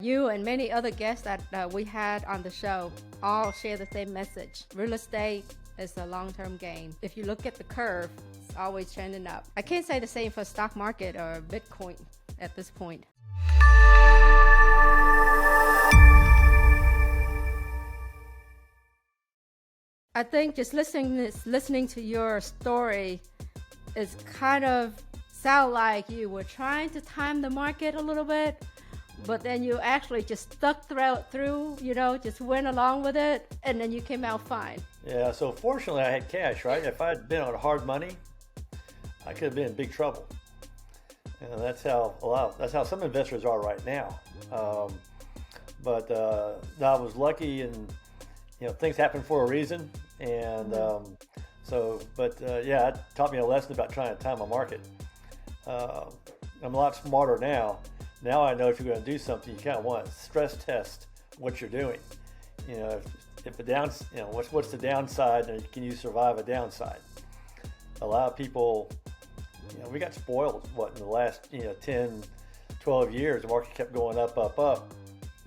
You and many other guests that we had on the show all share the same message. Real estate is a long-term game. If you look at the curve, it's always trending up. I can't say the same for stock market or Bitcoin at this point. I think just listening to your story is kind of sound like you were trying to time the market a little bit, but then you actually just stuck through, just went along with it, and then you came out fine. Yeah, so fortunately I had cash, right? If I had been on hard money, I could have been in big trouble. And that's how some investors are right now. But I was lucky, and things happen for a reason. And it taught me a lesson about trying to time a market. I'm a lot smarter now. Now I know if you're going to do something, you kind of want to stress test what you're doing. If the what's the downside, and can you survive a downside? A lot of people, we got spoiled. In the last 10, 12 years, the market kept going up, up, up.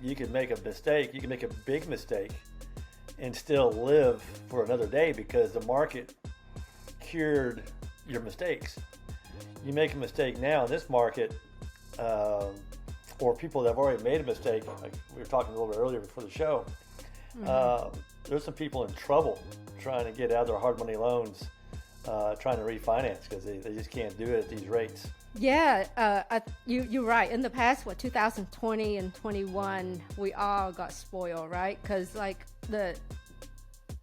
You could make a mistake. You can make a big mistake and still live for another day because the market cured your mistakes. You make a mistake now in this market, or people that have already made a mistake, like we were talking a little bit earlier before the show, there's some people in trouble trying to get out of their hard money loans, trying to refinance because they just can't do it at these rates. Yeah, you're right. In the past, 2020 and 21, we all got spoiled, right? Because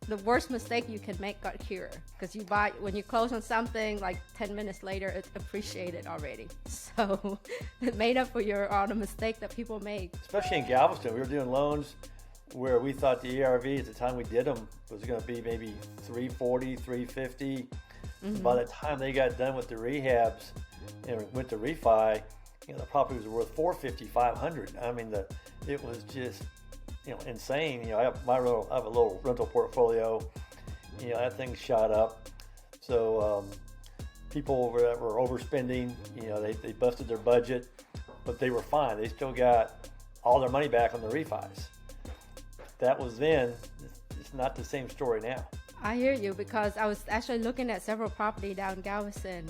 the worst mistake you can make got cured, because when you close on something, 10 minutes later it's appreciated already. So it made up for all the mistake that people make. Especially in Galveston, we were doing loans where we thought the ERV at the time we did them was going to be maybe 340, 350. By the time they got done with the rehabs and went to refi, the property was worth 450, 500. I mean, it was just insane. I have a little rental portfolio. That thing shot up. So people that were overspending, they busted their budget, but they were fine. They still got all their money back on the refis. That was then. It's not the same story now. I hear you, because I was actually looking at several property down in Galveston.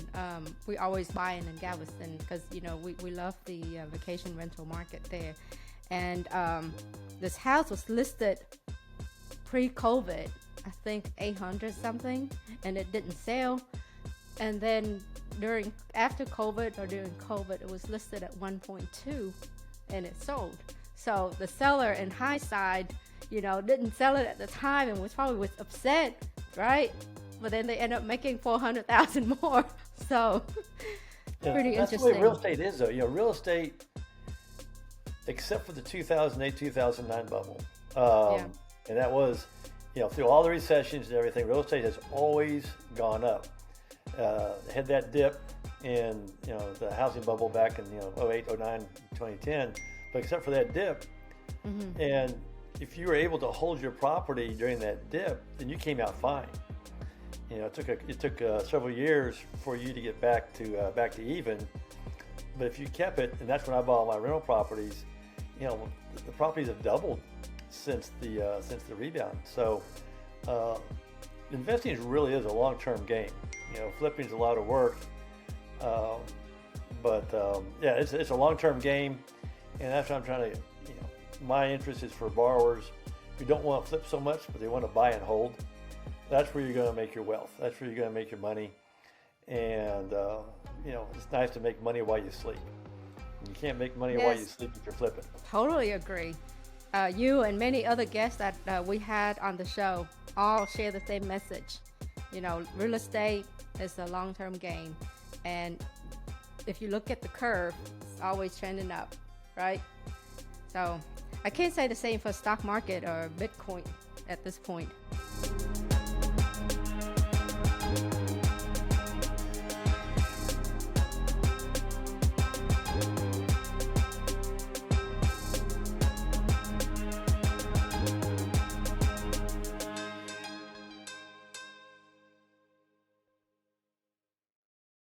We always buying in Galveston because we love the vacation rental market there. And this house was listed pre-COVID, I think 800 something, and it didn't sell. And then after COVID or during COVID, it was listed at 1.2, and it sold. So the seller, in hindsight, didn't sell it at the time and was upset, right? But then they end up making $400,000 more. So pretty that's interesting. That's the way real estate is, though. Real estate, except for the 2008-2009 bubble, and that was, through all the recessions and everything, real estate has always gone up. Had that dip in the housing bubble back in 08, 09, 2010, but except for that dip, and if you were able to hold your property during that dip, then you came out fine. It took several years for you to get back to even. But if you kept it, and that's when I bought all my rental properties, the properties have doubled since the rebound. So investing really is a long-term game. Flipping is a lot of work, it's a long-term game, and that's what I'm trying to. My interest is for borrowers who don't want to flip so much, but they want to buy and hold. That's where you're going to make your wealth. That's where you're going to make your money. And, it's nice to make money while you sleep. You can't make money while you sleep if you're flipping. Totally agree. You and many other guests that we had on the show all share the same message. Real estate is a long-term game. And if you look at the curve, it's always trending up, right? So I can't say the same for stock market or Bitcoin at this point.